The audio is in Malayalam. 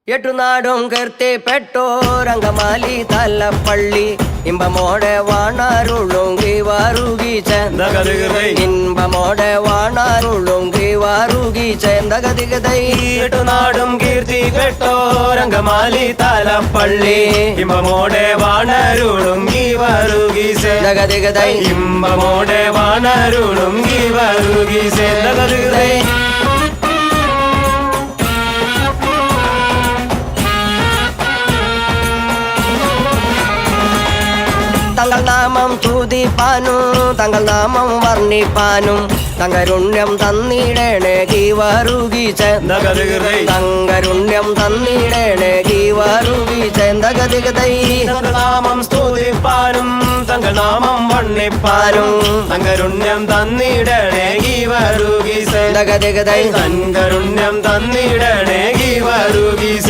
എട്ടുനാടും കീർത്തിപ്പെട്ടോരംഗമാലി തലപ്പള്ളി ഇമ്പമോടെ വാണാരുളുങ്കി വാറുകി ചേന്തകതികതൈ ഇമ്പമോടെ വാണാരുളുങ്കി വാറുകി ചേന്തകതികതൈ എട്ടുനാടും കീർത്തിപ്പെട്ടോരംഗമാലി തലപ്പള്ളി ഇമ്പമോടെ വാണരുളുങ്കി വാറുകി ചേന്തകതികതൈ ഇമ്പമോടെ വാണരുളുങ്കി വാറുകി ചേന്തകതികതൈ തങ്ങൾ നാമം തുതിപ്പാനും തങ്ങൾ നാമം വർണ്ണിപ്പാനും തങ്കരുണ്യം തന്നിടേണേ ഗീവാറുകി ചേന്തകതികതൈ തങ്കരുണ്യം തന്നിടേണേ ഗീവാറുകി ചേന്തകതികതൈ നാമം സ്തുതിപ്പാനും തങ്ങൾ നാമം വണ്ണിപ്പാനും തങ്കരുണ്യം തന്നിടണേ ഗീവരുകി ചേന്തകതികതൈ തങ്കരുണ്യം തന്നിടണേ ഗീവരുകി